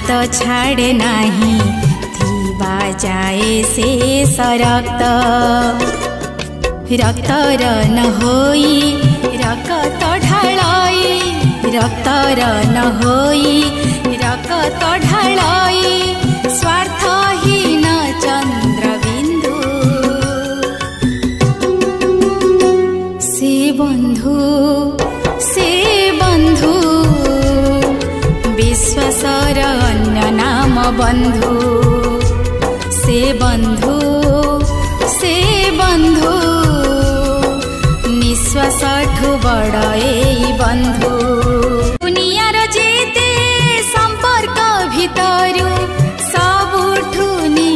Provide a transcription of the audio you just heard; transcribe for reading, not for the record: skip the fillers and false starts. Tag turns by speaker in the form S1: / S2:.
S1: हाथ छाड़े नाही थिबा जाए शेष रक्त रक्तर न होई रक्त ढालाई रक्तर न होई रक्त ढालाई स्वार्थहीन चन्द्रबिन्दु से बन्धु विश्वासर अन्य नाम बन्धु से बन्धु निश्वास ठु बड ए बन्धु।